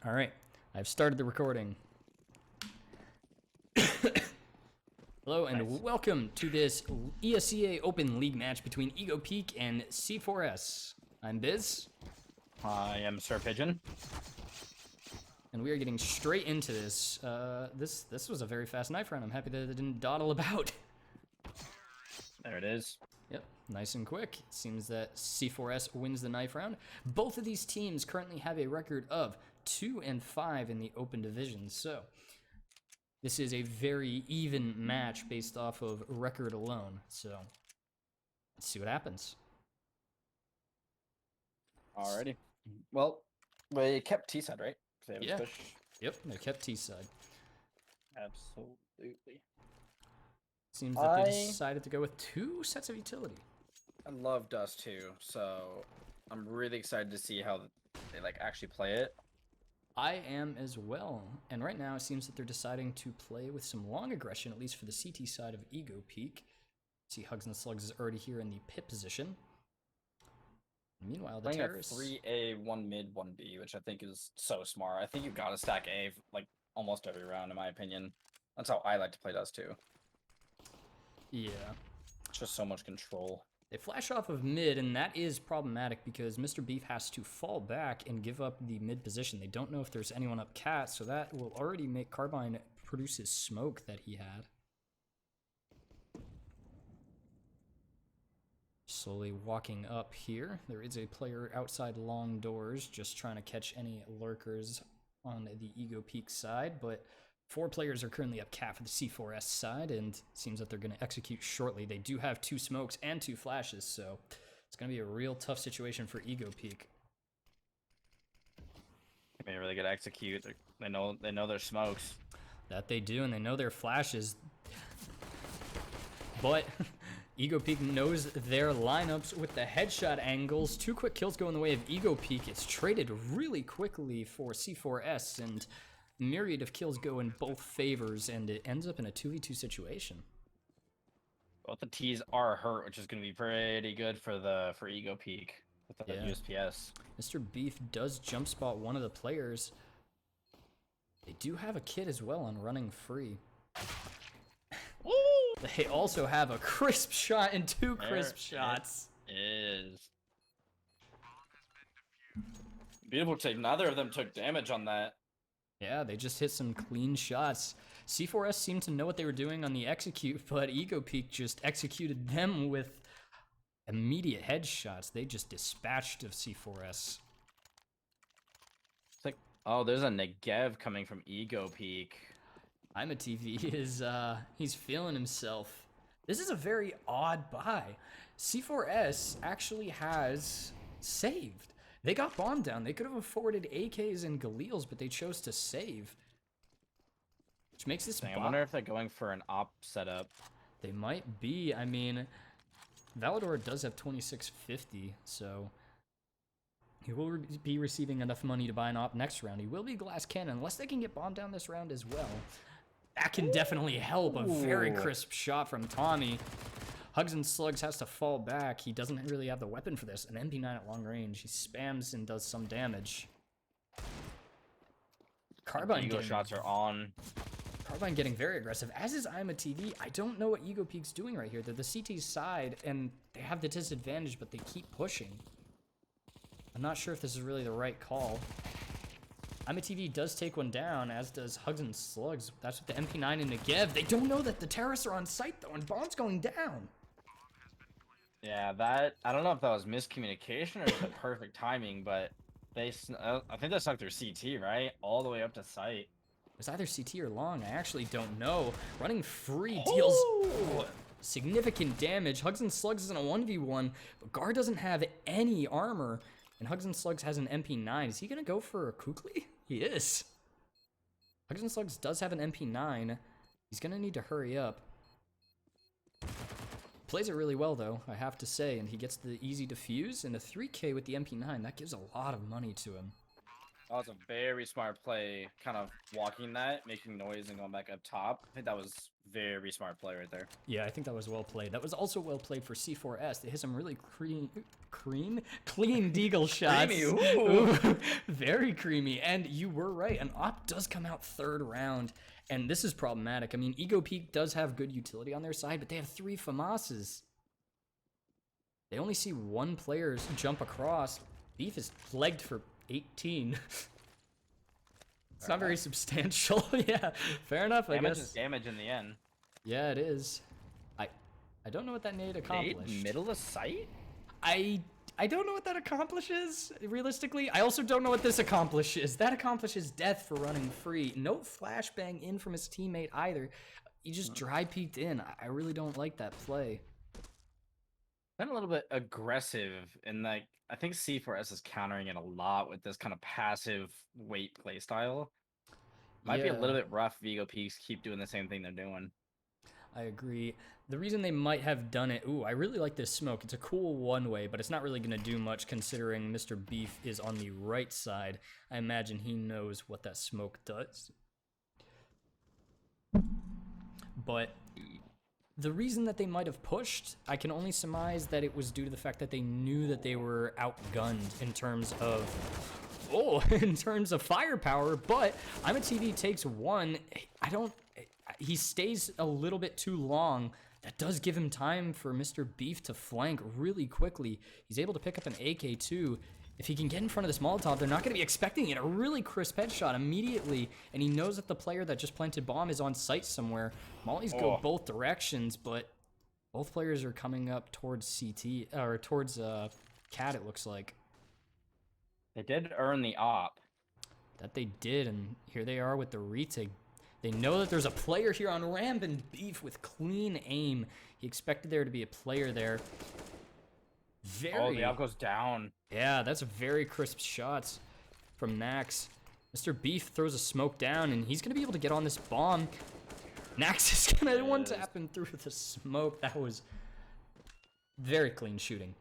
All right, I've started the recording. Hello and welcome to this ESEA Open League match between EgoPeek and c4s. I'm Biz. I am Sirpigeon. And we are getting straight into this. This was a very fast knife round. I'm happy that it didn't dawdle about. There it is. Yep, nice and quick. It seems that c4s wins the knife round. Both of these teams currently have a record of 2-5 in the open division, so this is a very even match based off of record alone. So let's see what happens. Alrighty. Well, they kept T-side, right? They Yeah. push. Yep, they kept T-side. Absolutely. Seems that they decided to go with 2 sets of utility. I love Dust too, so I'm really excited to see how they actually play it. I am as well, and right now it seems that they're deciding to play with some long aggression, at least for the CT side of EgoPeek. See, Hugs and Slugs is already here in the pit position. Meanwhile, the Playing terrorists... a 3A, 1 mid, 1 B, which I think is so smart. I think you've got to stack A almost every round, in my opinion. That's how I like to play Dust too. Yeah. It's just so much control. They flash off of mid, and that is problematic because Mr. Beef has to fall back and give up the mid position. They don't know if there's anyone up cat, so that will already make Carbine produce his smoke that he had. Slowly walking up here. There is a player outside long doors just trying to catch any lurkers on the EgoPeek side, but 4 players are currently up cat for the c4s side, and it seems that they're going to execute shortly. They do have 2 smokes and 2 flashes, so it's going to be a real tough situation for EgoPeek. They really good execute. They know their smokes. That they do, and they know their flashes. But EgoPeek knows their lineups with the headshot angles. 2 quick kills go in the way of EgoPeek. It's traded really quickly for c4s, and myriad of kills go in both favors, and it ends up in a 2v2 situation. Both the T's are hurt, which is going to be pretty good for EgoPeek with the USPS. Mr. Beef does jump spot one of the players. They do have a kid as well on running free. They also have a crisp shot and 2 crisp shots. It is. Beautiful take. Neither of them took damage on that. Yeah, they just hit some clean shots. c4s seemed to know what they were doing on the execute, but EgoPeek just executed them with immediate headshots. They just dispatched of c4s. It's like, oh, there's a Negev coming from EgoPeek. ImaTV is, he's feeling himself. This is a very odd buy. c4s actually has saved. They got bombed down. They could have afforded AKs and Galils, but they chose to save. Which makes this... I wonder if they're going for an op setup. They might be. I mean, Valador does have 2650, so he will be receiving enough money to buy an op next round. He will be glass cannon, unless they can get bombed down this round as well. That can definitely help. A very crisp shot from Tommy. Hugs and Slugs has to fall back. He doesn't really have the weapon for this. An MP9 at long range. He spams and does some damage. Carbine shots are on. Carbine getting very aggressive, as is ImaTV. I don't know what EgoPeek's doing right here. They're the CT side, and they have the disadvantage, but they keep pushing. I'm not sure if this is really the right call. ImaTV does take one down, as does Hugs and Slugs. That's with the MP9 and Negev. They don't know that the terrorists are on site, though, and bomb's going down. Yeah, I don't know if that was miscommunication or the perfect timing, but I think they stuck their CT, right? All the way up to site. It was either CT or long. I actually don't know. Running free deals significant damage. Hugs and Slugs is in a 1v1, but Gar doesn't have any armor, and Hugs and Slugs has an MP9. Is he going to go for a Kukli? He is. Hugs and Slugs does have an MP9. He's going to need to hurry up. Plays it really well, though, I have to say, and he gets the easy defuse and a 3k with the MP9. That gives a lot of money to him. That was a very smart play, kind of walking that, making noise, and going back up top. I think that was very smart play right there. Yeah, I think that was well played. That was also well played for c4s. They hit some really clean deagle shots. Creamy, ooh. Very creamy. And you were right. An op does come out third round, and this is problematic. I mean, EgoPeek does have good utility on their side, but they have 3 FAMASs. They only see 1 player jump across. Beef is flagged for 18. It's not very substantial. Yeah, fair enough, I Damage guess. is damage in the end. Yeah, it is. I don't know what that nade accomplished. Nade middle of sight? I don't know what that accomplishes, realistically. I also don't know what this accomplishes. That accomplishes death for running free. No flashbang in from his teammate either. He just dry peeked in. I really don't like that play. Been a little bit aggressive, and like I think c4s is countering it a lot with this kind of passive wait play style. Might be a little bit rough if EgoPeeks keep doing the same thing they're doing. I agree. The reason they might have done it, ooh, I really like this smoke. It's a cool one-way, but it's not really going to do much considering Mr. Beef is on the right side. I imagine he knows what that smoke does. But the reason that they might have pushed, I can only surmise that it was due to the fact that they knew that they were outgunned in terms of, in terms of firepower, but I'm a TV takes 1. He stays a little bit too long. That does give him time for Mr. Beef to flank really quickly. He's able to pick up an AK too. If he can get in front of this Molotov, they're not going to be expecting it. A really crisp headshot immediately, and he knows that the player that just planted bomb is on site somewhere. Mollies go both directions, but both players are coming up towards CT, or towards Cat, it looks like. They did earn the op. That they did, and here they are with the retake. They know that there's a player here on ramp, and Beef with clean aim. He expected there to be a player there. Oh, the op goes down. Yeah, that's very crisp shots from Nax. Mr. Beef throws a smoke down, and he's going to be able to get on this bomb. Nax is going to one-tap him through the smoke. That was very clean shooting.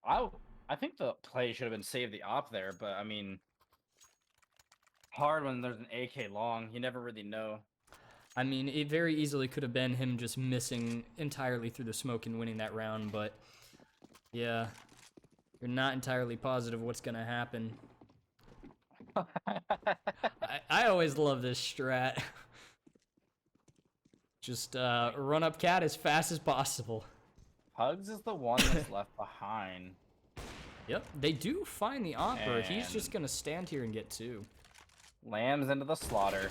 I think the play should have been save the op there, but I mean, hard when there's an AK long. You never really know. I mean, it very easily could have been him just missing entirely through the smoke and winning that round, but yeah, you're not entirely positive what's going to happen. I always love this strat. Just run up Cat as fast as possible. Hugs is the one that's left behind. Yep, they do find the Opera. He's just going to stand here and get 2. Lambs into the slaughter.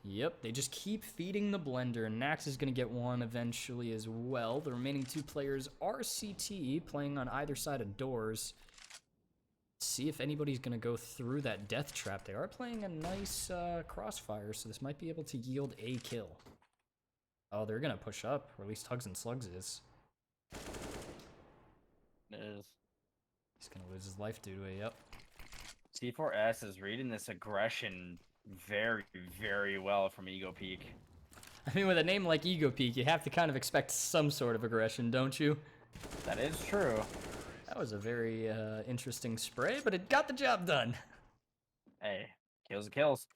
Yep, they just keep feeding the blender, and Nax is going to get 1 eventually as well. The remaining 2 players are CT, playing on either side of doors. See if anybody's going to go through that death trap. They are playing a nice crossfire, so this might be able to yield a kill. Oh, they're going to push up, or at least Hugs and Slugs is. It is. He's going to lose his life due to it, yep. c4s is reading this aggression very, very well from EgoPeek. I mean, with a name like EgoPeek, you have to kind of expect some sort of aggression, don't you? That is true. That was a very interesting spray, but it got the job done. Hey, kills are kills.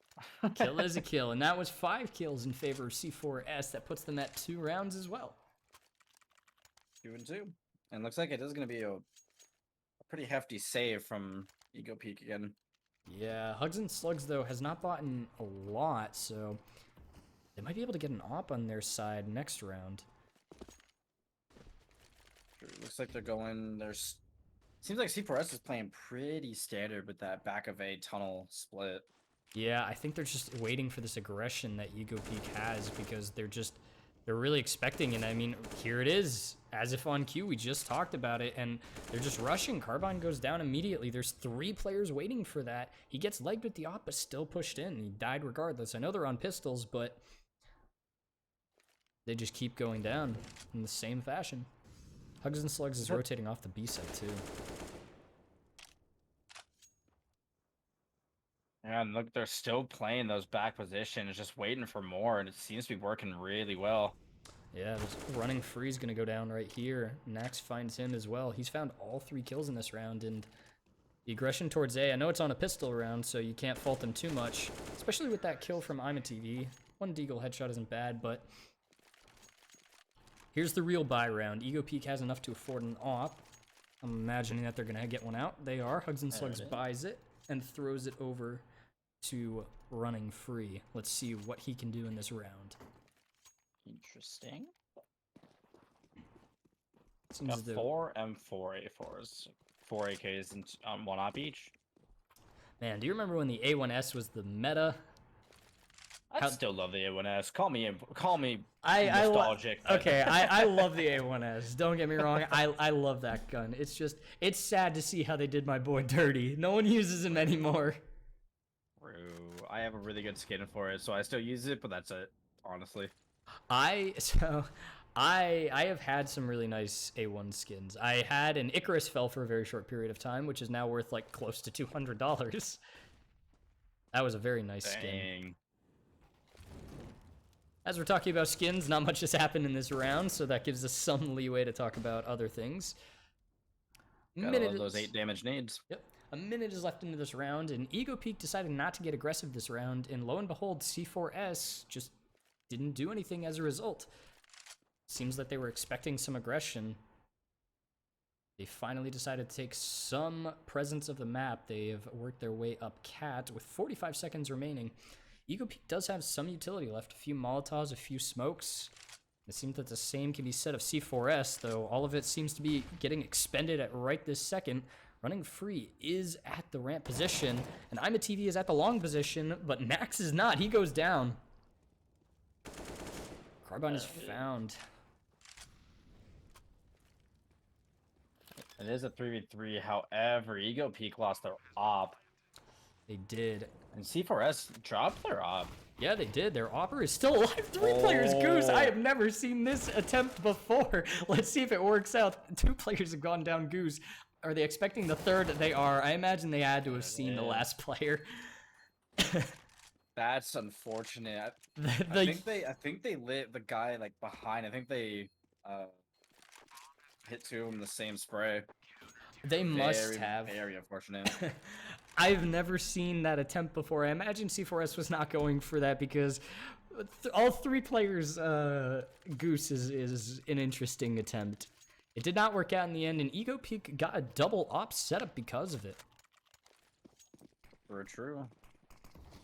Kill is a kill, and that was 5 kills in favor of c4s. That puts them at 2 rounds as well. 2 and 2. And looks like it is going to be a pretty hefty save from EgoPeek again. Yeah, Hugs and Slugs, though, has not bought in a lot, so they might be able to get an op on their side next round. Looks like they're going. Seems like c4s is playing pretty standard with that back of a tunnel split. Yeah, I think they're just waiting for this aggression that EgoPeek has because they're really expecting it. I mean, here it is, as if on cue. We just talked about it, and they're just rushing. Carbine goes down immediately. There's 3 players waiting for that. He gets legged with the op, but still pushed in. He died regardless. I know they're on pistols, but they just keep going down in the same fashion. Hugs and Slugs is rotating off the B side, too. Yeah, and look, they're still playing those back positions, just waiting for more, and it seems to be working really well. Yeah, this running free is going to go down right here. Nax finds him as well. He's found all 3 kills in this round, and The aggression towards A, I know it's on a pistol round, so you can't fault them too much, especially with that kill from ImaTV. One deagle headshot isn't bad, but here's the real buy round. EgoPeek has enough to afford an op. I'm imagining that they're going to get one out. They are. Hugs and Slugs buys it and throws it over to Running Free. Let's see what he can do in this round. Interesting. Seems as though 4 M4 A4s. 4 AKs and one op each. Man, do you remember when the A1S was the meta? I still love the A1S. Call me I nostalgic. Okay, I love the A1S. Don't get me wrong. I love that gun. It's just, it's sad to see how they did my boy dirty. No one uses him anymore. True. I have a really good skin for it, so I still use it, but that's it, honestly. I have had some really nice A1 skins. I had an Icarus fell for a very short period of time, which is now worth like close to $200. That was a very nice skin. As we're talking about skins, not much has happened in this round, so that gives us some leeway to talk about other things. Gotta love those 8 damage nades. Yep. A minute is left into this round, and EgoPeek decided not to get aggressive this round, and lo and behold, c4s just didn't do anything as a result. Seems like they were expecting some aggression. They finally decided to take some presence of the map. They have worked their way up Cat with 45 seconds remaining. EgoPeek does have some utility left. A few Molotovs, a few smokes. It seems that the same can be said of c4s, though all of it seems to be getting expended at right this second. Running Free is at the ramp position, and ImaTV is at the long position, but Max is not. He goes down. Carbine is found. It is a 3v3, however, EgoPeek lost their op. They did. And c4s dropped their op. Yeah, they did. Their opper is still alive. 3 players goose. I have never seen this attempt before. Let's see if it works out. 2 players have gone down goose. Are they expecting the third? They are. I imagine they had to have seen the last player. That's unfortunate. I think they lit the guy like behind. I think they hit 2 of them in the same spray. They must have. Very unfortunate. I've never seen that attempt before. I imagine c4s was not going for that because all 3 players goose is an interesting attempt. It did not work out in the end, and EgoPeek got a double op setup because of it. For true.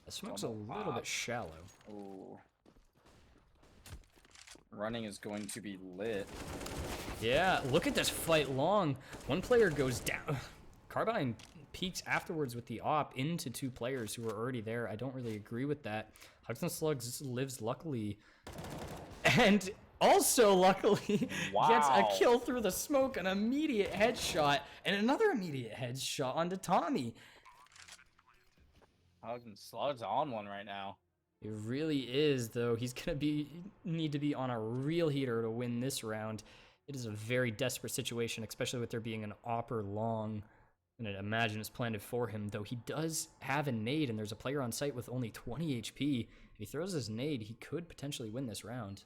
The smoke's a little bit shallow. Ooh. Running is going to be lit. Yeah, look at this fight long. 1 player goes down. Carbine peeks afterwards with the op into 2 players who were already there. I don't really agree with that. Hugs and Slugs lives luckily. And also luckily gets a kill through the smoke, an immediate headshot, and another immediate headshot onto Tommy. Hugs and Slugs on one right now. It really is, though. He's gonna need to be on a real heater to win this round. It is a very desperate situation, especially with there being an opper long. And I imagine it's planned for him, though he does have a nade, and there's a player on site with only 20 HP. If he throws his nade, he could potentially win this round.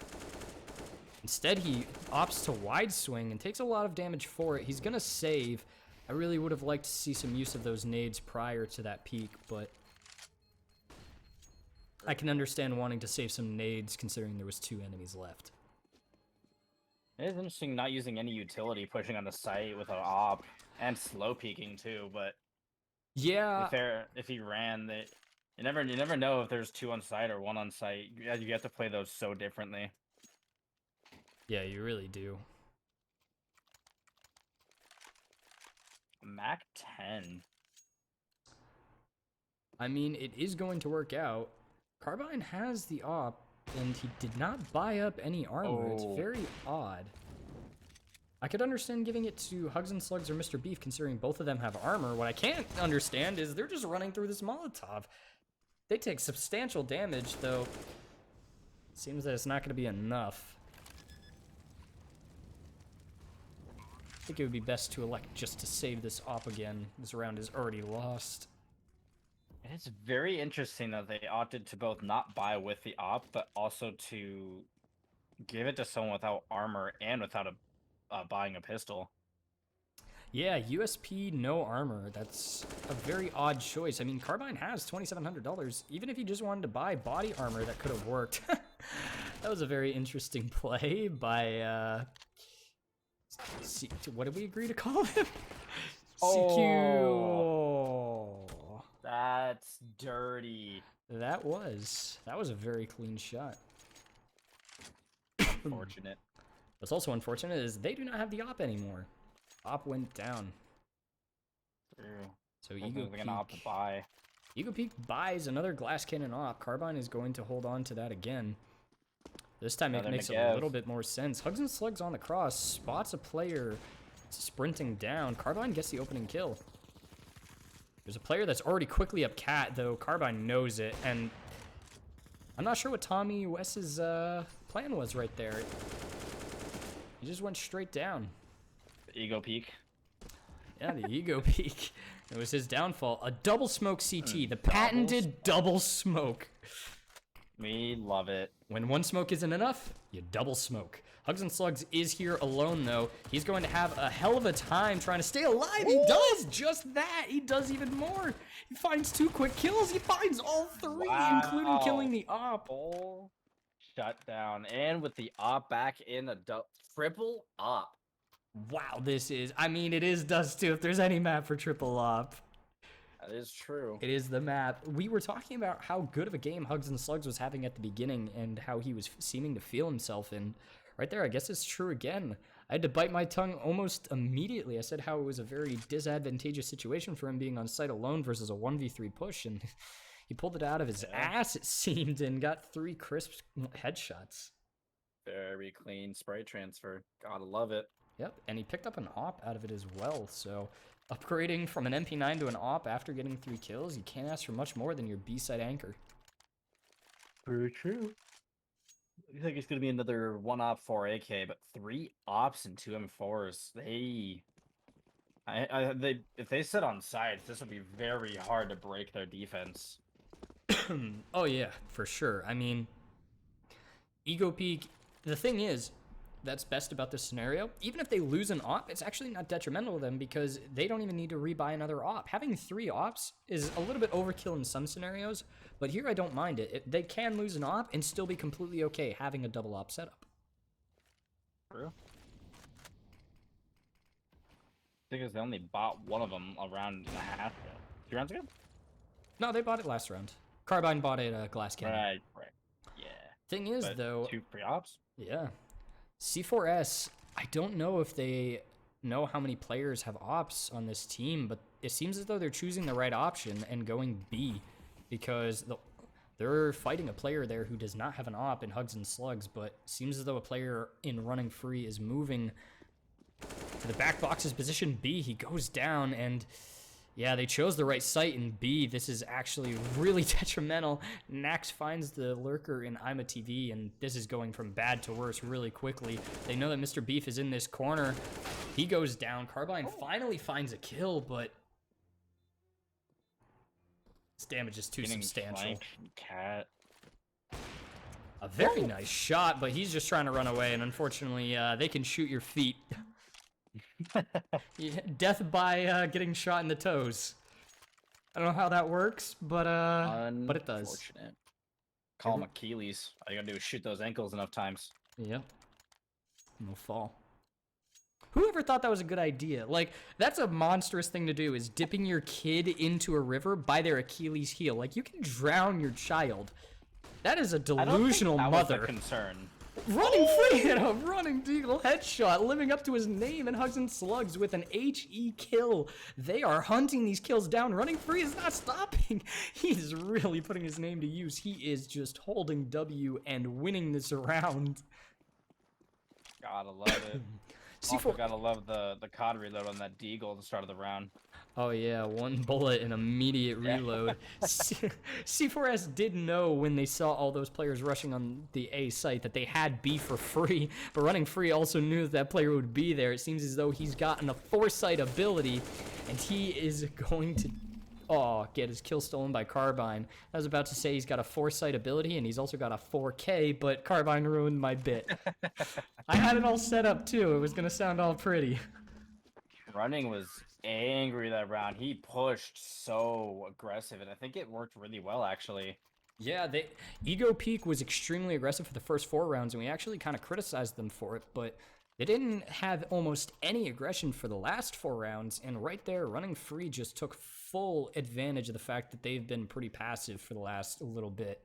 Instead, he opts to wide swing and takes a lot of damage for it. He's gonna save. I really would have liked to see some use of those nades prior to that peak, but I can understand wanting to save some nades considering there was 2 enemies left. It is interesting not using any utility, pushing on the site with an op, and slow peeking too, but yeah, if he ran, you never know if there's 2 on site or 1 on site. You have to play those so differently. Yeah, you really do. Mac 10. I mean, it is going to work out. Carbine has the op, and he did not buy up any armor. It's very odd. I could understand giving it to Hugs and Slugs or Mr. Beef, considering both of them have armor. What I can't understand is they're just running through this Molotov. They take substantial damage, though. Seems that it's not going to be enough. I think it would be best to elect just to save this op again. This round is already lost. It's very interesting that they opted to both not buy with the op, but also to give it to someone without armor and without buying a pistol. Yeah, USP no armor. That's a very odd choice. I mean, Carbine has $2,700. Even if you just wanted to buy body armor, that could have worked. That was a very interesting play by, what did we agree to call him? CQ. Oh. That's dirty. That was a very clean shot. Unfortunate. What's also unfortunate is they do not have the op anymore. Op went down. True. So They're gonna opt to buy. EgoPeek buys another glass cannon op. Carbine is going to hold on to that again. This time it makes a little bit more sense. Hugs and Slugs on the cross, spots a player sprinting down. Carbine gets the opening kill. There's a player that's already quickly up cat, though Carbine knows it, and I'm not sure what Tommy West's plan was right there. He just went straight down. EgoPeek. Yeah, the EgoPeek. It was his downfall. A double smoke CT, the patented double smoke. We love it. When one smoke isn't enough, you double smoke. Hugs and Slugs is here alone, though. He's going to have a hell of a time trying to stay alive. He does just that. He does even more. He finds 2 quick kills. He finds all 3, including killing the op. Full shutdown. And with the op back in a triple op. Wow, this is... I mean, it is Dust 2 if there's any map for triple op. That is true. It is the map. We were talking about how good of a game Hugs and Slugs was having at the beginning and how he was seeming to feel himself in. Right there, I guess it's true again. I had to bite my tongue almost immediately. I said how it was a very disadvantageous situation for him being on site alone versus a 1v3 push, and he pulled it out of his ass, it seemed, and got 3 crisp headshots. Very clean spray transfer. Gotta love it. Yep, and he picked up an op out of it as well, so upgrading from an MP9 to an op after getting 3 kills, you can't ask for much more than your B-side anchor. Very true. I think it's gonna be another 1 op 4 AK, but 3 ops and 2 M4s. If they sit on sides, this would be very hard to break their defense. Oh yeah, for sure. I mean, EgoPeek, the thing is, that's best about this scenario. Even if they lose an op, it's actually not detrimental to them because they don't even need to rebuy another op. Having 3 ops is a little bit overkill in some scenarios, but here I don't mind it. They can lose an op and still be completely okay having a double op setup. True. I think they only bought one of them a round and a half ago. 2 rounds ago? No, they bought it last round. Carbine bought it at Glass Cannon. Right. Yeah. Thing is, though... 2 free ops? Yeah. C4s, I don't know if they know how many players have ops on this team, but it seems as though they're choosing the right option and going B because they're fighting a player there who does not have an op in Hugs and Slugs, but seems as though a player in running free is moving to the back box's position B. He goes down, and yeah, they chose the right site in B. This is actually really detrimental. Nax finds the lurker in Ima TV, and this is going from bad to worse really quickly. They know that Mr. Beef is in this corner. He goes down. Carbine finally finds a kill, but this damage is too substantial. Cat. A very nice shot, but he's just trying to run away, and unfortunately, they can shoot your feet. Yeah, death by getting shot in the toes. I don't know how that works, but it does. Unfortunate. Call him Achilles. All you gotta do is shoot those ankles enough times. Yep. No fall. Whoever thought that was a good idea? Like, that's a monstrous thing to do, is dipping your kid into a river by their Achilles heel. Like, you can drown your child. That is a delusional that mother. Was the concern. Running free and a running deagle headshot, living up to his name in Hugs and Slugs with an HE kill. They are hunting these kills down. Running free is not stopping. He's really putting his name to use. He is just holding W and winning this round. Gotta love it. Also gotta love the COD reload on that deagle at the start of the round. Oh yeah, 1 bullet and immediate reload. C4s did know when they saw all those players rushing on the A site that they had B for free, but running free also knew that that player would be there. It seems as though he's gotten a foresight ability, and he is going to get his kill stolen by Carbine. I was about to say he's got a foresight ability, and he's also got a 4K, but Carbine ruined my bit. I had it all set up too. It was gonna sound all pretty. Running was angry that round. He pushed so aggressive, and I think it worked really well, actually. Yeah, EgoPeek was extremely aggressive for the first 4 rounds, and we actually kind of criticized them for it, but they didn't have almost any aggression for the last 4 rounds, and right there, Running Free just took full advantage of the fact that they've been pretty passive for the last little bit.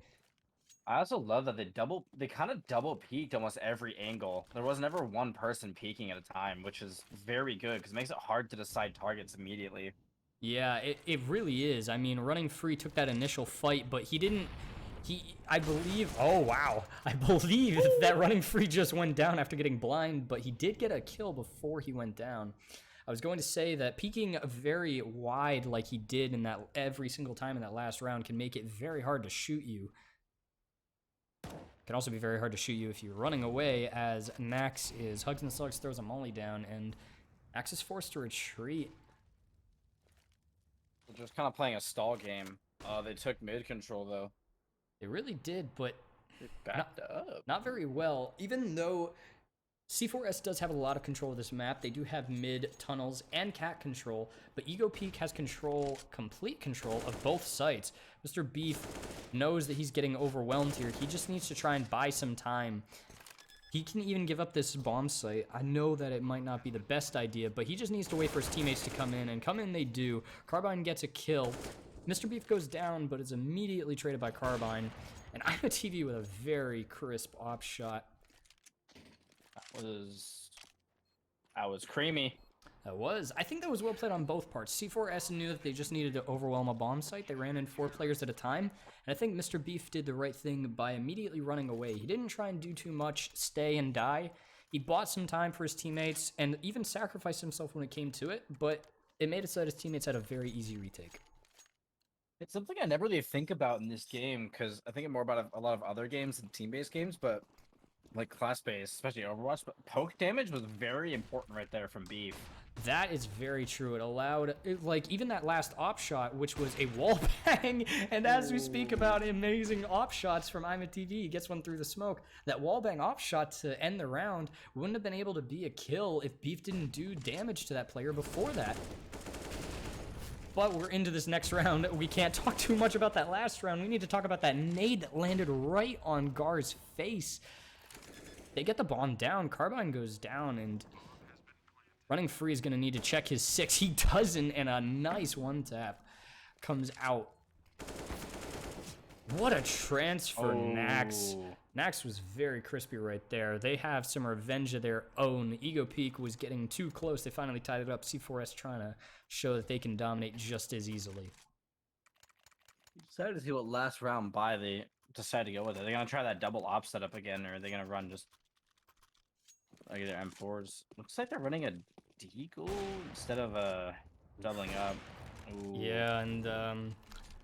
I also love that they kind of double peaked almost every angle. There was never one person peeking at a time, which is very good because it makes it hard to decide targets immediately. Yeah, it really is. I mean, Running Free took that initial fight, but I believe, oh wow, I believe that Running Free just went down after getting blind, but he did get a kill before he went down. I was going to say that peeking very wide like he did in that every single time in that last round can make it very hard to shoot you. Can also be very hard to shoot you if you're running away, as Nax is Hugs and Slugs throws a molly down, and Nax is forced to retreat. They're just kind of playing a stall game. They took mid control though. They really did, but It backed up. not very well. Even though C4s does have a lot of control of this map, they do have mid, tunnels, and cat control, but EgoPeek has complete control of both sites. Mr. Beef knows that he's getting overwhelmed here. He just needs to try and buy some time. He can even give up this bomb site. I know that it might not be the best idea, but he just needs to wait for his teammates to come in, and come in they do. Carbine gets a kill. Mr. Beef goes down, but is immediately traded by Carbine, and I'm a TV with a very crisp op shot. That was creamy. I think that was well played on both parts. C4s knew that they just needed to overwhelm a bomb site. They ran in 4 players at a time, and I think Mr. Beef did the right thing by immediately running away. He didn't try and do too much, stay and die. He bought some time for his teammates, and even sacrificed himself when it came to it, but it made it so that his teammates had a very easy retake. It's something I never really think about in this game because I think more about a lot of other games and team-based games, but like class-based, especially Overwatch. But poke damage was very important right there from Beef. That is very true. It allowed, like, even that last op shot, which was a wall bang, and as we speak about amazing op shots from I'm a TV, he gets one through the smoke. That wall bang op shot to end the round wouldn't have been able to be a kill if Beef didn't do damage to that player before that. But we're into this next round. We can't talk too much about that last round. We need to talk about that nade that landed right on Gar's face. They get the bomb down. Carbine goes down, and Running Free is going to need to check his 6. He doesn't, and a nice one-tap comes out. What a transfer, Nax. Nax was very crispy right there. They have some revenge of their own. EgoPeek was getting too close. They finally tied it up. C4s trying to show that they can dominate just as easily. Excited to see what last round buy they decide to go with. Are they going to try that double op setup again, or are they going to run just like their M4s? Looks like they're running a deagle instead of doubling up. Ooh. Yeah, and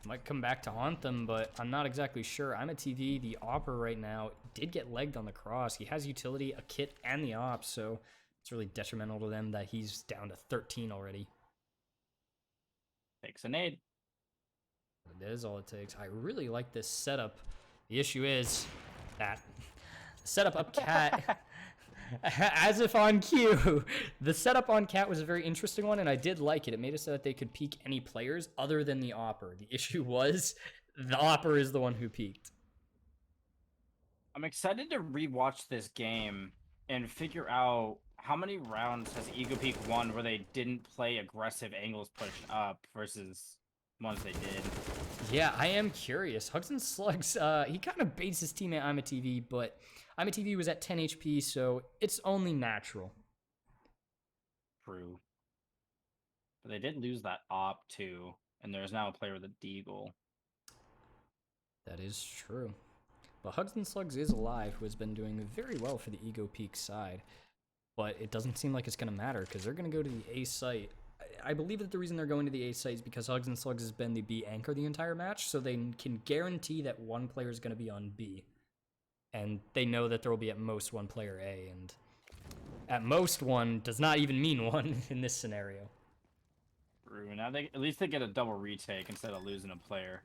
might come back to haunt them, but I'm not exactly sure. I'm a TV. The Opper right now did get legged on the cross. He has utility, a kit, and the op, so it's really detrimental to them that he's down to 13 already. Takes a nade. That is all it takes. I really like this setup. The issue is that the setup up cat, as if on cue, the setup on cat was a very interesting one, and I did like it. It made it so that they could peek any players other than the Opper. The issue was the Opper is the one who peeked. I'm excited to rewatch this game and figure out how many rounds has EgoPeek won where they didn't play aggressive angles pushed up versus ones they did. Yeah, I am curious. Hugs and Slugs, he kind of baits his teammate I'm a TV, but I'm a TV was at 10 HP, so it's only natural. True. But they did lose that op too, and there's now a player with a deagle. That is true. But Hugs and Slugs is alive, who has been doing very well for the EgoPeek side. But it doesn't seem like it's going to matter, because they're going to go to the A site. I believe that the reason they're going to the A site is because Hugs and Slugs has been the B anchor the entire match, so they can guarantee that one player is going to be on B. And they know that there will be at most one player A, and at most one does not even mean one in this scenario. True. Now at least they get a double retake instead of losing a player.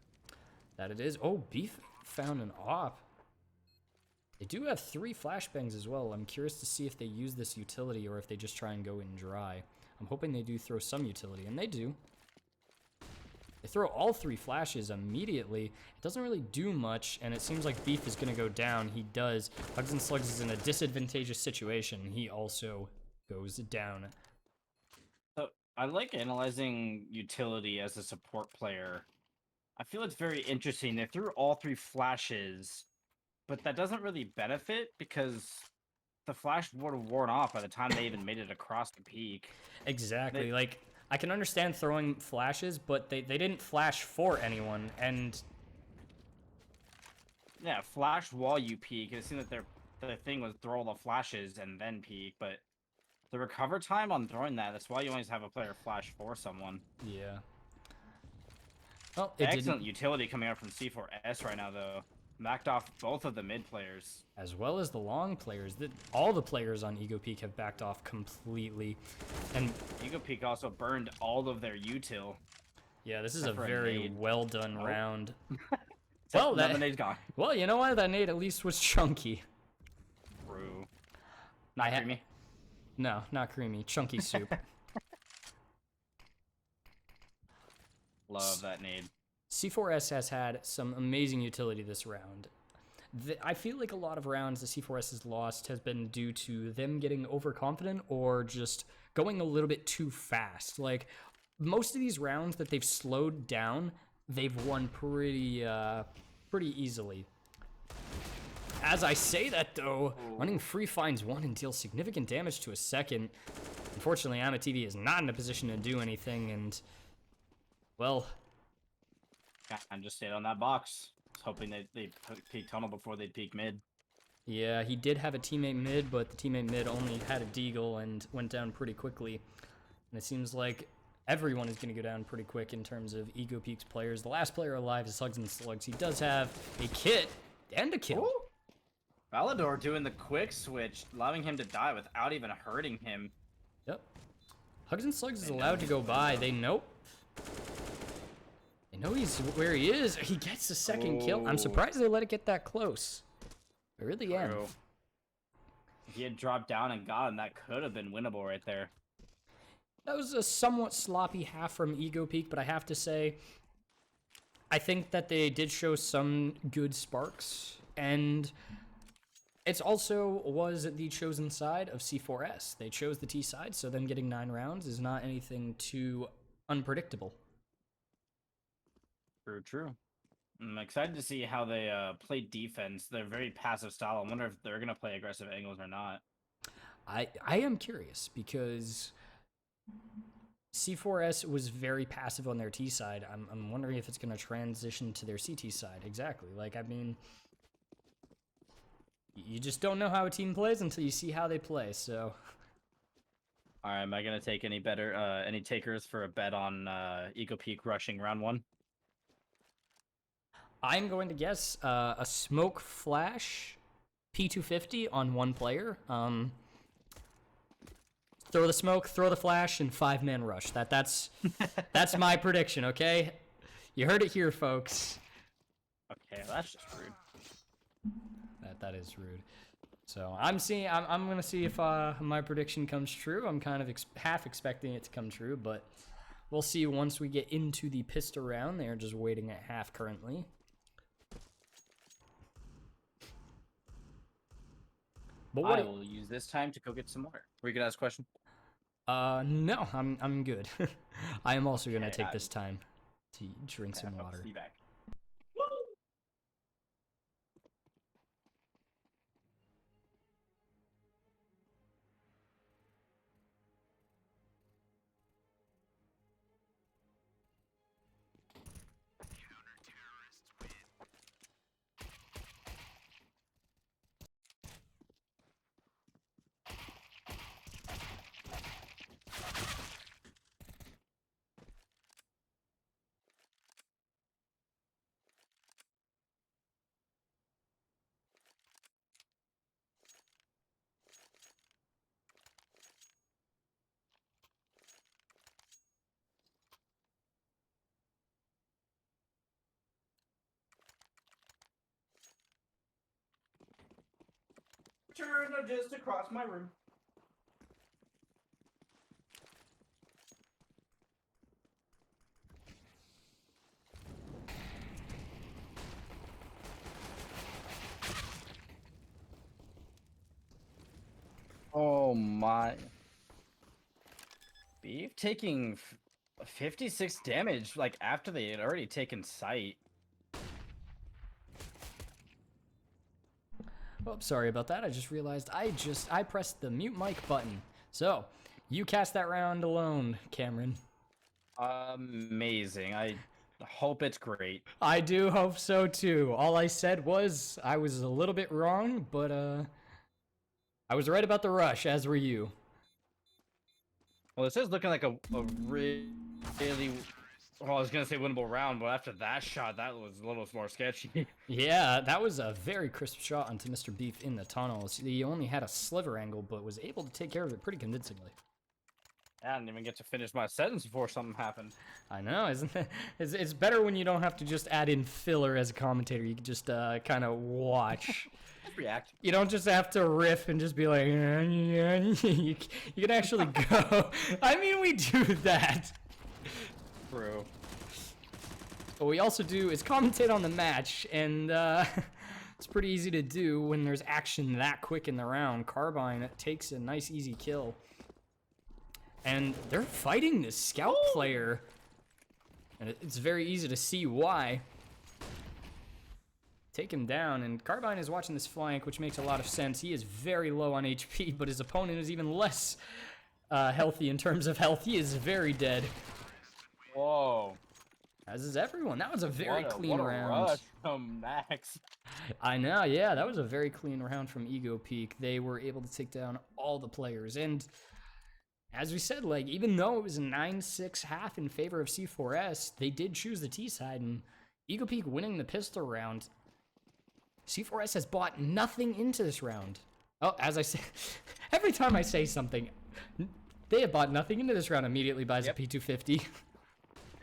That it is. Oh, Beef found an op. They do have 3 flashbangs as well. I'm curious to see if they use this utility or if they just try and go in dry. I'm hoping they do throw some utility, and they do. They throw all 3 flashes immediately. It doesn't really do much, and it seems like Beef is going to go down. He does. Hugs and Slugs is in a disadvantageous situation. He also goes down. So I like analyzing utility as a support player. I feel it's very interesting. They threw all 3 flashes, but that doesn't really benefit because the flash would have worn off by the time they even made it across the peak. Exactly. Like, I can understand throwing flashes, but they didn't flash for anyone, and... Yeah, flash while you peak. It seemed that their thing was throw all the flashes and then peak, but the recover time on throwing that's why you always have a player flash for someone. Yeah. Well, it Excellent didn't... utility coming out from C4s right now, though. Backed off both of the mid players. As well as the long players. All the players on EgoPeek have backed off completely. And EgoPeek also burned all of their util. yeah, this is a very well done round. Well, that nade's gone. Well, you know what? That nade at least was chunky. True. Not creamy? No, not creamy. Chunky soup. Love that nade. C4s has had some amazing utility this round. I feel like a lot of rounds the C4s has lost has been due to them getting overconfident or just going a little bit too fast. Like, most of these rounds that they've slowed down, they've won pretty easily. As I say that, though, running free finds 1 and deals significant damage to a second. Unfortunately, AmaTV is not in a position to do anything, and, well... And just stayed on that box. Was hoping they'd peak tunnel before they'd peak mid. Yeah, he did have a teammate mid, but the teammate mid only had a deagle and went down pretty quickly. And it seems like everyone is going to go down pretty quick in terms of EgoPeek's players. The last player alive is Hugs and Slugs. He does have a kit and a kill. Ooh. Valador doing the quick switch, allowing him to die without even hurting him. Yep. Hugs and Slugs is allowed to go by. They know he's where he is. He gets a second kill. I'm surprised they let it get that close. I really am. If he had dropped down and got him, that could have been winnable right there. That was a somewhat sloppy half from EgoPeek, but I have to say, I think that they did show some good sparks, and it's also was the chosen side of C4s. They chose the T side, so them getting 9 rounds is not anything too unpredictable. True. I'm excited to see how they play defense. They're very passive style. I wonder if they're going to play aggressive angles or not. I am curious because C4s was very passive on their T side. I'm wondering if it's going to transition to their CT side. Exactly. Like, I mean, you just don't know how a team plays until you see how they play, so... All right, am I going to take any takers for a bet on EgoPeek rushing round 1? I'm going to guess a smoke flash P250 on 1 player. Throw the smoke, throw the flash, and 5-man rush. That's my prediction. Okay, you heard it here, folks. Okay, well, that's just rude. That is rude. So I'm gonna see if my prediction comes true. I'm kind of half expecting it to come true, but we'll see once we get into the pistol round. They are just waiting at half currently. But I will use this time to go get some water. Were you gonna ask a question? No, I'm good. I am also gonna take this time to drink some water. Be back. Turn just across my room. Oh my. Beef taking 56 damage, like after they had already taken sight. Oh, sorry about that. I just realized I pressed the mute mic button. So, you cast that round alone, Cameron. Amazing. I hope it's great. I do hope so too. All I said was I was a little bit wrong, but I was right about the rush, as were you. Well, this is looking like a really, well, I was gonna say winnable round, but after that shot, that was a little more sketchy. Yeah, that was a very crisp shot onto Mr. Beef in the tunnels. He only had a sliver angle, but was able to take care of it pretty convincingly. I didn't even get to finish my sentence before something happened. I know, isn't it? It's better when you don't have to just add in filler as a commentator. You can just kind of watch. React. You don't just have to riff and just be like, you can actually go. I mean, we do that. True. What we also do is commentate on the match, and it's pretty easy to do when there's action that quick in the round. Carbine takes a nice, easy kill. And they're fighting this scout player. And it's very easy to see why. Take him down, and Carbine is watching this flank, which makes a lot of sense. He is very low on HP, but his opponent is even less healthy in terms of health. He is very dead. Whoa. As is everyone. That was a very clean what a round. Rush from Max. I know, yeah, that was a very clean round from EgoPeek. They were able to take down all the players, and as we said, like, even though it was a 9-6 half in favor of C4s, they did choose the T side, and EgoPeek winning the pistol round. C4s has bought nothing into this round. Oh, as I say, every time I say something, they have bought nothing into this round. Immediately buys a P250.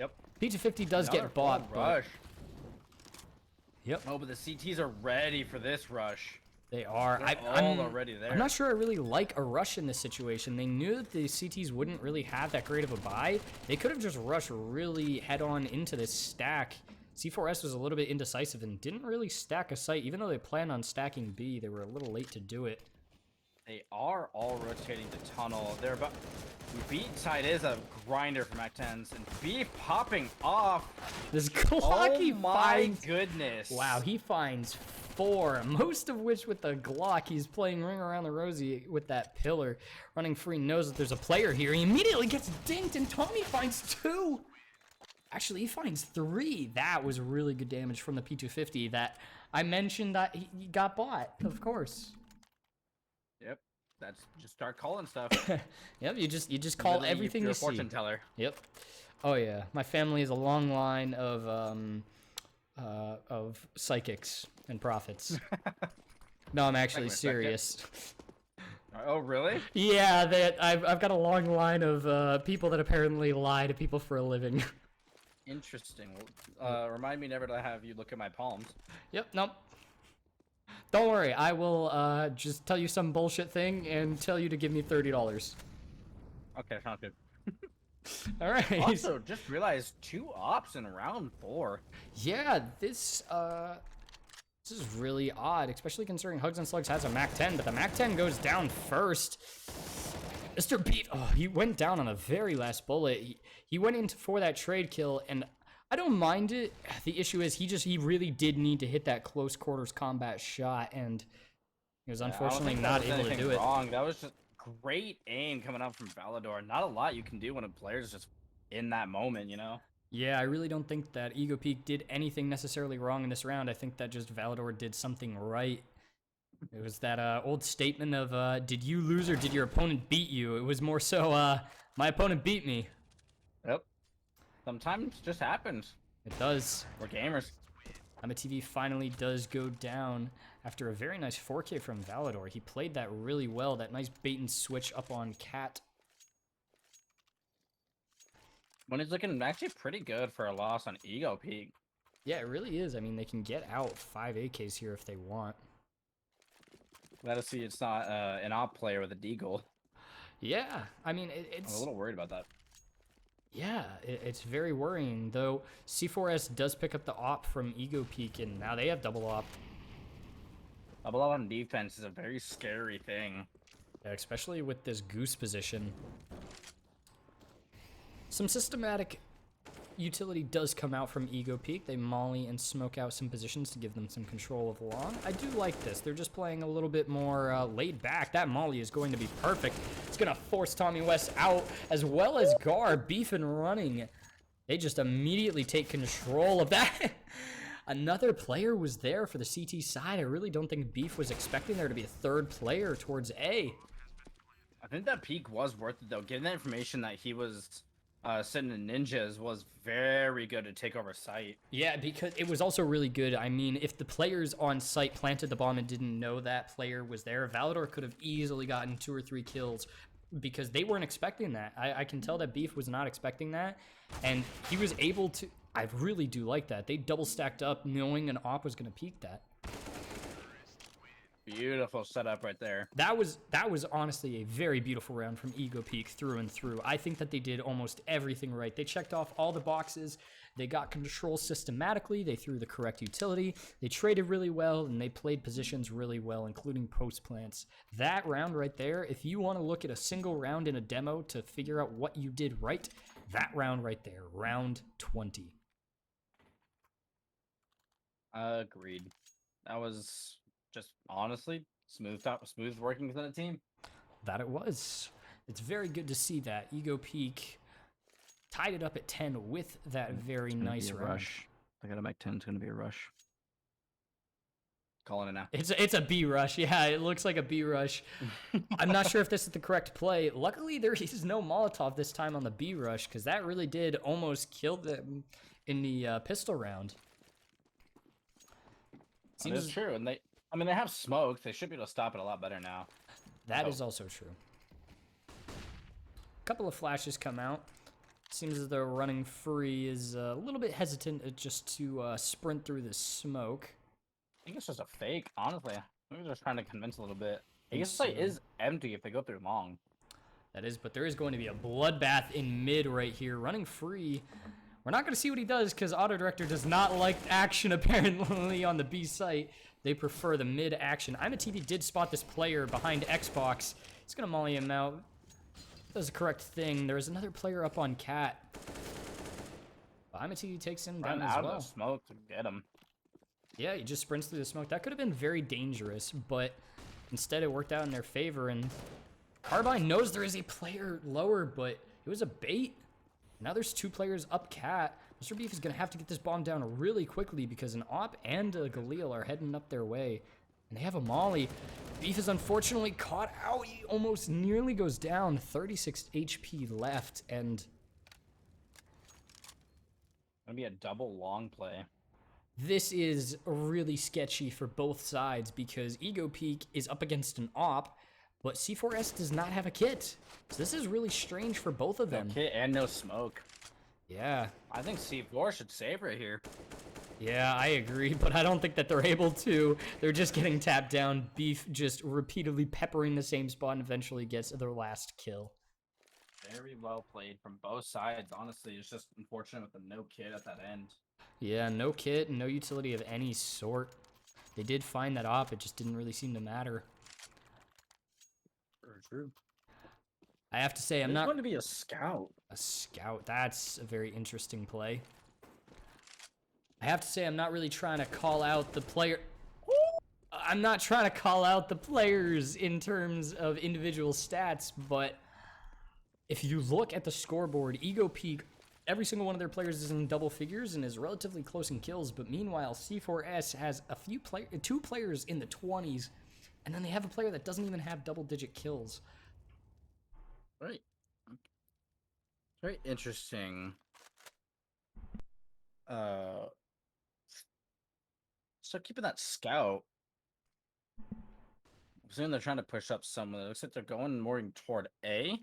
Yep. P250 does get bought, but rush. Yep. Oh, but the CTs are ready for this rush. They are. I'm already there. I'm not sure I really like a rush in this situation. They knew that the CTs wouldn't really have that great of a buy. They could have just rushed really head-on into this stack. C4s was a little bit indecisive and didn't really stack a site. Even though they planned on stacking B, they were a little late to do it. They are all rotating the tunnel. They're about... B side is a grinder for Mac-10s, and B popping off. This Glock, oh my goodness. Wow, he finds 4, most of which with the Glock. He's playing Ring Around the Rosie with that pillar. Running free, knows that there's a player here. He immediately gets dinked, and Tommy finds 2. Actually, he finds 3. That was really good damage from the P250 that I mentioned that he got bought, of course. Yep. That's just start calling stuff. Yep, you just call Literally, everything you're you a fortune see. teller. Yep. Oh yeah, my family is a long line of psychics and prophets. No, I'm actually serious. Oh really? Yeah, I've got a long line of people that apparently lie to people for a living. Interesting. Remind me never to have you look at my palms. Yep. Nope. Don't worry, I will just tell you some bullshit thing and tell you to give me $30. Okay, sounds good. All right. Also, just realized 2 ops in round 4. Yeah, this is really odd, especially considering Hugs and Slugs has a Mac-10, but the Mac-10 goes down first. Mr. Beef, oh, he went down on the very last bullet. He went in for that trade kill, and I don't mind it. The issue is he really did need to hit that close quarters combat shot, and he was unfortunately not able to do it. That was just great aim coming up from Valador. Not a lot you can do when a player's just in that moment, you know? Yeah, I really don't think that EgoPeek did anything necessarily wrong in this round. I think that just Valador did something right. It was that old statement of, did you lose or did your opponent beat you? It was more so, my opponent beat me. Yep. Sometimes it just happens. It does. We're gamers. TV finally does go down after a very nice 4K from Valador. He played that really well, that nice bait and switch up on Cat. When he's looking actually pretty good for a loss on EgoPeek. Yeah, it really is. I mean, they can get out 5 AKs here if they want. Let us see it's not an op player with a deagle. Yeah, I mean, it's... I'm a little worried about that. Yeah, it's very worrying, though C4s does pick up the op from EgoPeek, and now they have double op. Double op on defense is a very scary thing. Yeah, especially with this goose position. Some systematic utility does come out from EgoPeek. They molly and smoke out some positions to give them some control of long. I do like this. They're just playing a little bit more laid back. That molly is going to be perfect. It's going to force Tommy West out, as well as Gar. Beef and running. They just immediately take control of that. Another player was there for the CT side. I really don't think Beef was expecting there to be a third player towards A. I think that peak was worth it, though. Given the information that he was sitting in ninjas was very good to take over site. Yeah, because it was also really good. I mean, if the players on site planted the bomb and didn't know that player was there, Valador could have easily gotten 2 or 3 kills because they weren't expecting that. I can tell that Beef was not expecting that, and he was able to... I really do like that. They double stacked up knowing an op was going to peek that. Beautiful setup right there. That was honestly a very beautiful round from EgoPeek through and through. I think that they did almost everything right. They checked off all the boxes. They got control systematically. They threw the correct utility. They traded really well, and they played positions really well, including post plants. That round right there, if you want to look at a single round in a demo to figure out what you did right, that round right there, round 20. Agreed. That was just honestly smooth working within a team. That it was. It's very good to see that. EgoPeek tied it up at 10 with that very nice round. Rush. I gotta make 10. It's gonna be a rush. Calling it now. It's a B rush. Yeah, it looks like a B rush. I'm not sure if this is the correct play. Luckily, there is no Molotov this time on the B rush because that really did almost kill them in the pistol round. It's true, and they have smoke. They should be able to stop it a lot better now. That is also true. A couple of flashes come out. Seems as though running free is a little bit hesitant just to sprint through the smoke. I think it's just a fake, honestly. Maybe they're just trying to convince a little bit. I guess so. site is empty if they go through long. That is, but there is going to be a bloodbath in mid right here. Running free. We're not going to see what he does because Auto Director does not like action apparently on the B site. They prefer the mid action. ImaTV did spot this player behind Xbox. He's going to molly him out. Does the correct thing. There's another player up on Cat. ImaTV takes him down as out well. of the smoke to get him. Yeah, he just sprints through the smoke. That could have been very dangerous, but instead it worked out in their favor. And Carbine knows there is a player lower, but it was a bait. Now there's 2 players up Cat. Mr. Beef is going to have to get this bomb down really quickly because an Op and a Galil are heading up their way. And they have a Molly. Beef is unfortunately caught out. He almost nearly goes down. 36 HP left, and... Gonna be a double long play. This is really sketchy for both sides because EgoPeek is up against an Op, but c4s does not have a kit. So this is really strange for both of them. No kit and no smoke. Yeah. I think C4 should save right here. Yeah, I agree, but I don't think that they're able to. They're just getting tapped down. Beef just repeatedly peppering the same spot and eventually gets their last kill. Very well played from both sides. Honestly, it's just unfortunate with the no kit at that end. Yeah, no kit, no utility of any sort. They did find that Op, it just didn't really seem to matter. True. I have to say, I'm There's not... going to be a scout. A scout, that's a very interesting play. I have to say, I'm not really trying to call out the player... I'm not trying to call out the players in terms of individual stats, but if you look at the scoreboard, EgoPeek, every single one of their players is in double figures and is relatively close in kills, but meanwhile, C4s has two players in the 20s, and then they have a player that doesn't even have double-digit kills. Right. Very interesting. So keeping that scout. I'm assuming they're trying to push up someone. It looks like they're going more toward A.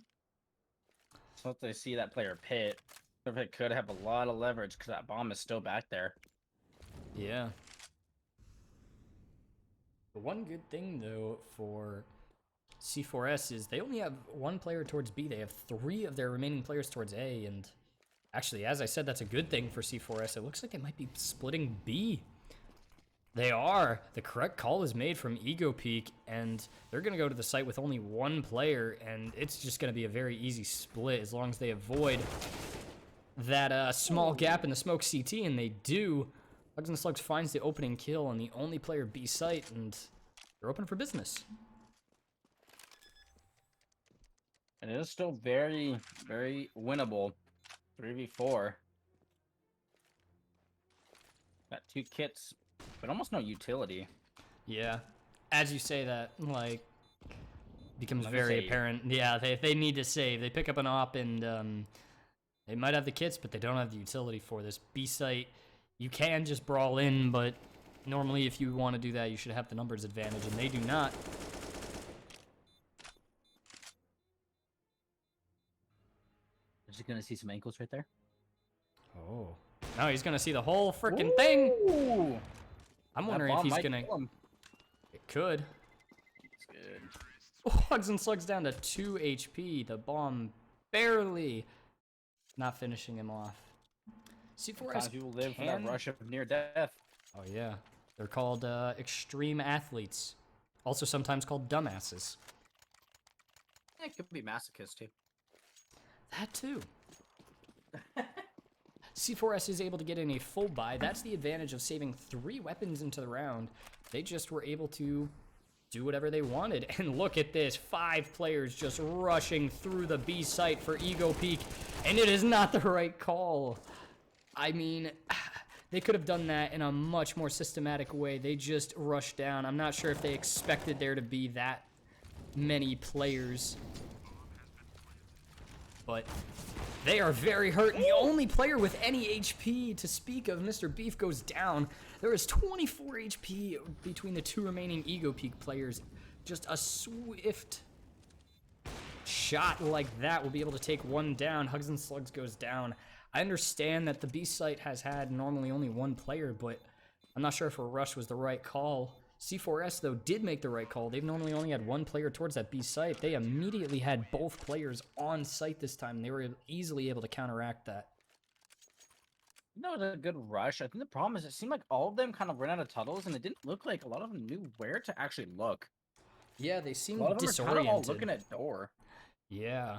So if they see that player pit, it could have a lot of leverage because that bomb is still back there. Yeah. The one good thing, though, for C4s is they only have 1 player towards B. They have 3 of their remaining players towards A, and actually, as I said, that's a good thing for C4s. It looks like they might be splitting B. They are. The correct call is made from EgoPeek, and they're going to go to the site with only one player, and it's just going to be a very easy split as long as they avoid that small gap in the smoke CT, and they do. Hugs and Slugs finds the opening kill on the only player B site, and they're open for business. And it is still very, very winnable. 3v4. Got 2 kits, but almost no utility. Yeah. As you say that, like, becomes Let me very save. apparent. Yeah, they need to save. They pick up an op, and they might have the kits, but they don't have the utility for this. B site, you can just brawl in, but normally if you want to do that, you should have the numbers advantage, and they do not. Is he gonna see some ankles right there? Oh. No, he's going to see the whole freaking thing. Ooh. I'm That wondering if bomb he's might going to... kill him. It could. It's good. Hugs and Slugs down to 2 HP. The bomb barely not finishing him off. Sometimes C4s people live for can... that rush of near death. Oh, yeah. They're called extreme athletes. Also sometimes called dumbasses. It could be masochist too. That too. C4s is able to get in a full buy. That's the advantage of saving 3 weapons into the round. They just were able to do whatever they wanted. And look at this. 5 players just rushing through the B site for EgoPeek. And it is not the right call. I mean, they could have done that in a much more systematic way. They just rushed down. I'm not sure if they expected there to be that many players. But they are very hurt. And the only player with any HP to speak of, Mr. Beef, goes down. There is 24 HP between the 2 remaining EgoPeek players. Just a swift shot like that will be able to take 1 down. Hugs and Slugs goes down. I understand that the B site has had normally only 1 player, but I'm not sure if a rush was the right call. C4s, though, did make the right call. They've normally only had 1 player towards that B site. They immediately had both players on site this time. They were easily able to counteract that. You know, it was a good rush. I think the problem is it seemed like all of them kind of ran out of tunnels, and it didn't look like a lot of them knew where to actually look. Yeah, they A seemed lot of them disoriented. are kind of all looking at door. Yeah.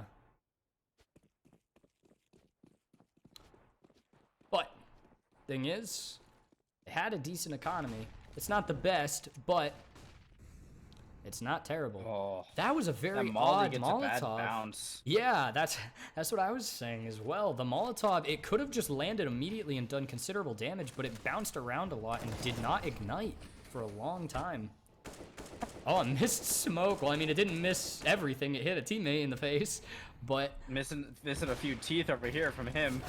But, thing is, they had a decent economy. It's not the best, but it's not terrible. Oh, That was a very that Molly odd gets a bad Molotov. bounce. Yeah, that's what I was saying as well. The Molotov, it could have just landed immediately and done considerable damage, but it bounced around a lot and did not ignite for a long time. Oh, it missed smoke. Well, I mean, it didn't miss everything. It hit a teammate in the face, but... Missing a few teeth over here from him.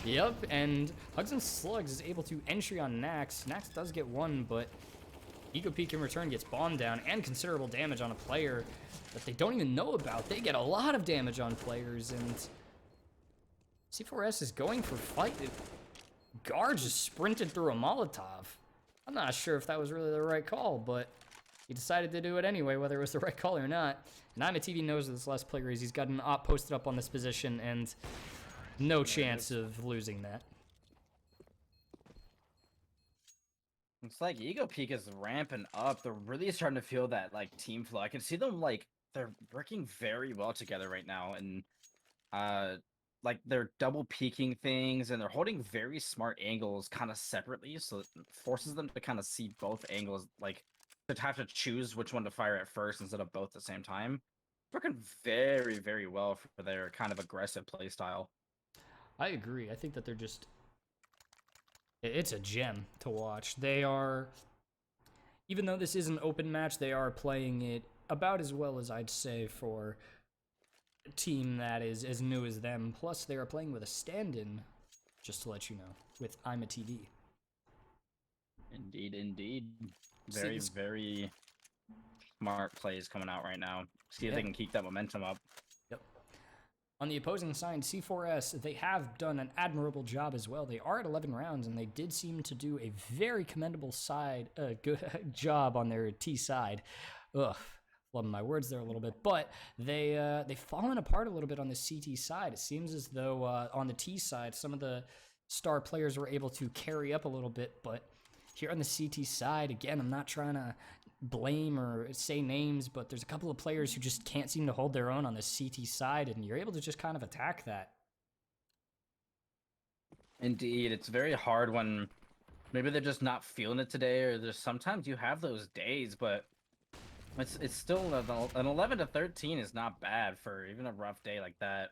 Yep, and Hugs and Slugs is able to entry on Nax. Nax does get 1, but EgoPeek in return gets bombed down and considerable damage on a player that they don't even know about. They get a lot of damage on players, and C4s is going for fight. Gar just sprinted through a Molotov. I'm not sure if that was really the right call, but he decided to do it anyway, whether it was the right call or not. And ImaTV knows this last player is. He's got an op posted up on this position, and no chance of losing that. It's like EgoPeek is ramping up. They're really starting to feel that like team flow. I can see them like they're working very well together right now, and like they're double peeking things, and they're holding very smart angles kind of separately, so it forces them to kind of see both angles, like to have to choose which one to fire at first instead of both at the same time. Working very, very well for their kind of aggressive play style. I agree. I think that they're just... It's a gem to watch. They are... Even though this is an open match, they are playing it about as well as I'd say for a team that is as new as them. Plus, they are playing with a stand-in, just to let you know, with ImaTV. Indeed, indeed. Very, very smart plays coming out right now. See if they can keep that momentum up. Yep. On the opposing side, C4s, they have done an admirable job as well. They are at 11 rounds, and they did seem to do a very commendable good job on their T side. Ugh, flubbing my words there a little bit, but they've fallen apart a little bit on the CT side. It seems as though on the T side, some of the star players were able to carry up a little bit, but here on the CT side, again, I'm not trying to blame or say names, but there's a couple of players who just can't seem to hold their own on the CT side, and you're able to just kind of attack that. Indeed, it's very hard when maybe they're just not feeling it today, or there's sometimes you have those days, but it's still an 11 to 13 is not bad for even a rough day like that.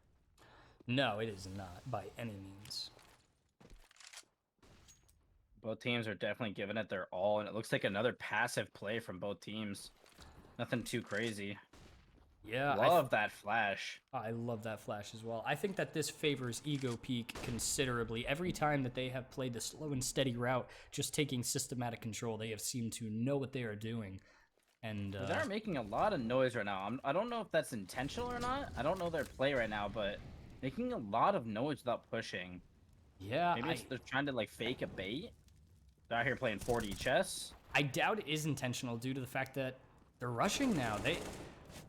No, it is not by any means. Both teams are definitely giving it their all, and it looks like another passive play from both teams. Nothing too crazy. Yeah, Love that flash. I love that flash as well. I think that this favors EgoPeek considerably. Every time that they have played the slow and steady route, just taking systematic control, they have seemed to know what they are doing. And They're making a lot of noise right now. I don't know if that's intentional or not. I don't know their play right now, but making a lot of noise without pushing. yeah, Maybe they're trying to like fake a bait. They're out here playing 4D chess. I doubt it is intentional due to the fact that they're rushing now.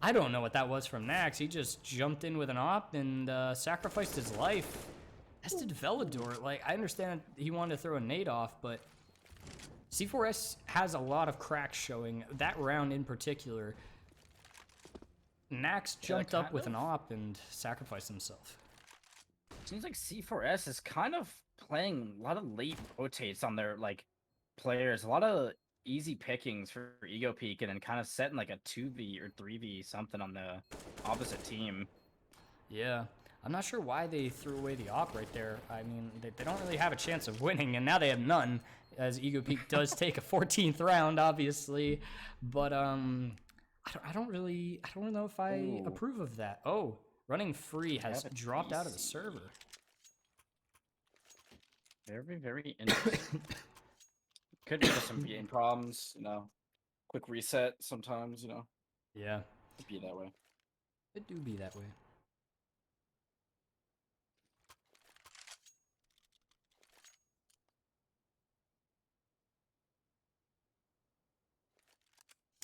I don't know what that was from Nax. He just jumped in with an op and sacrificed his life. As did Velador. Like, I understand he wanted to throw a nade off, but c4s has a lot of cracks showing. That round in particular, Nax jumped up with an op and sacrificed himself. Seems like C4S is kind of playing a lot of late rotates on their like players. A lot of easy pickings for EgoPeek, and then kind of setting like a 2v or 3v something on the opposite team. Yeah, I'm not sure why they threw away the op right there. I mean, they don't really have a chance of winning, and now they have none, as EgoPeek does take a 14th round, obviously. But I don't know if I approve of that. Oh, running free has dropped out of the server. Very, very interesting. Could be just some game problems, you know. Quick reset sometimes, you know. Yeah, It'd be that way. it do be that way.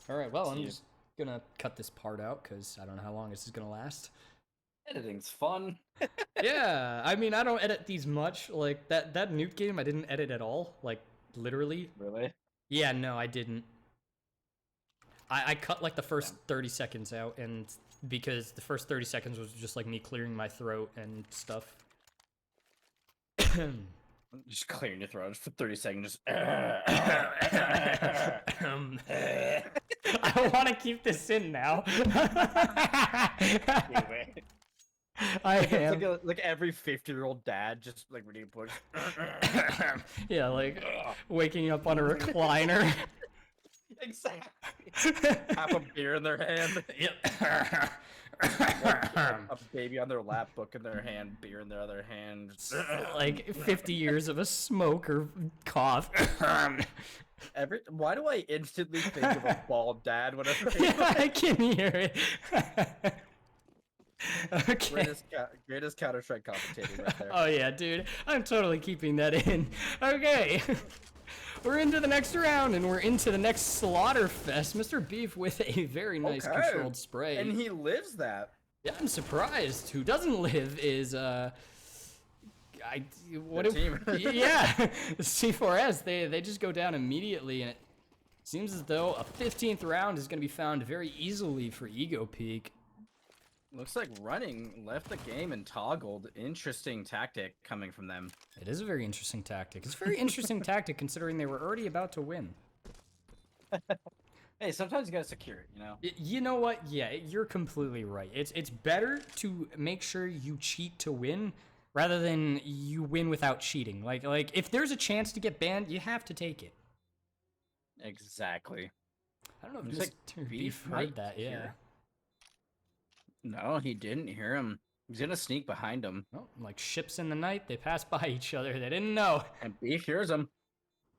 All right, well, I'm just gonna cut this part out because I don't know how long this is gonna last. Editing's fun. Yeah, I mean, I don't edit these much. Like that Newt game, I didn't edit at all. Like literally. Really? Yeah, no, I didn't. I cut like the first 30 seconds out, and because the first 30 seconds was just like me clearing my throat and stuff. Just clearing your throat for 30 seconds. Just. I want to keep this in now. I am. Like every 50-year-old dad just like ready to push. Yeah, like waking up on a recliner. Exactly. Half a beer in their hand. Yep. A baby on their lap, book in their hand, beer in their other hand. Like 50 years of a smoke or cough. Why do I instantly think of a bald dad whenever I can hear it. Okay. Greatest Counter-Strike commentating right there. Oh yeah, dude. I'm totally keeping that in. Okay. We're into the next round, and we're into the next Slaughter Fest. Mr. Beef with a very nice controlled spray. And he lives that. Yeah, I'm surprised. Who doesn't live is team. Yeah, the c4s. They just go down immediately, and it seems as though a 15th round is going to be found very easily for EgoPeek. Looks like running left the game and toggled. Interesting tactic coming from them. It is a very interesting tactic. It's a very interesting tactic considering they were already about to win. Hey, sometimes you gotta secure it, you know? You know what? Yeah, you're completely right. It's better to make sure you cheat to win rather than you win without cheating. Like if there's a chance to get banned, you have to take it. Exactly. I don't know if Looks Mr. Beef heard that, yeah. here. No, he didn't hear him. He's gonna sneak behind him. Oh, like ships in the night, they pass by each other. They didn't know. And Beef hears him.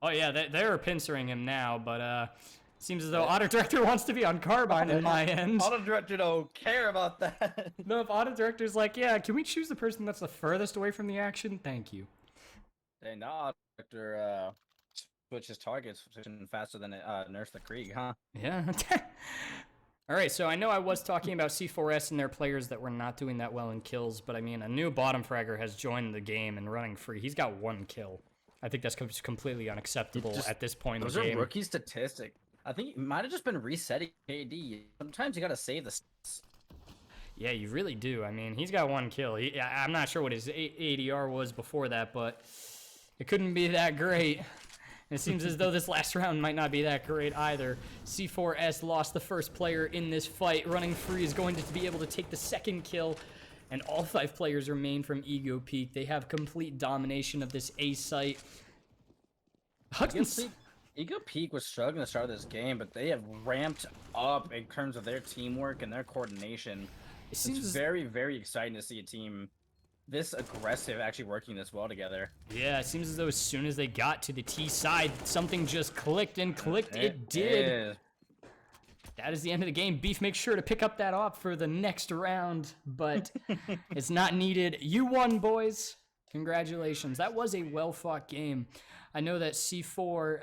Oh yeah, they're pincering him now, but seems as though Auto Director wants to be on Carbine in my end. Auto Director don't care about that. No, if Auto Director's like, yeah, can we choose the person that's the furthest away from the action? Thank you. Hey, now Auto Director switches targets faster than Nurse the Krieg, huh? Yeah. All right, so I know I was talking about c4s and their players that were not doing that well in kills, but I mean, a new bottom fragger has joined the game and running free. He's got 1 kill. I think that's completely unacceptable just- at this point in Those the are game. rookie statistics. I think it might have just been resetting KD. Sometimes you gotta save the stats. Yeah, you really do. I mean, he's got 1 kill. I'm not sure what his ADR was before that, but it couldn't be that great. And it seems as though this last round might not be that great either. C4s lost the first player in this fight. Running Free is going to be able to take the 2nd kill. And all 5 players remain from EgoPeek. They have complete domination of this A site. Huggins. EgoPeek was struggling to start this game, but they have ramped up in terms of their teamwork and their coordination. It's very, very exciting to see a team this aggressive actually working this well together. Yeah, it seems as though as soon as they got to the T side, something just clicked and clicked. It did. That is the end of the game. Beef makes sure to pick up that op for the next round, but it's not needed. You won, boys. Congratulations. That was a well-fought game. I know that C4,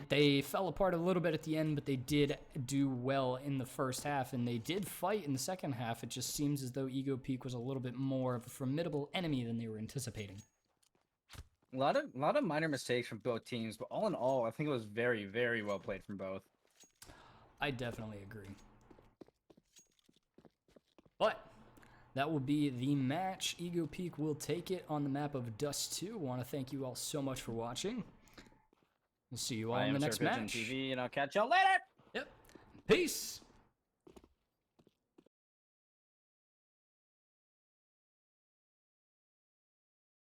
they fell apart a little bit at the end, but they did do well in the first half, and they did fight in the second half. It just seems as though EgoPeek was a little bit more of a formidable enemy than they were anticipating. A lot of minor mistakes from both teams, but all in all, I think it was very, very well played from both. I definitely agree. But that will be the match. EgoPeek will take it on the map of Dust 2. Want to thank you all so much for watching. We'll see you all in the next match. TV, and I'll catch y'all later. Yep. Peace.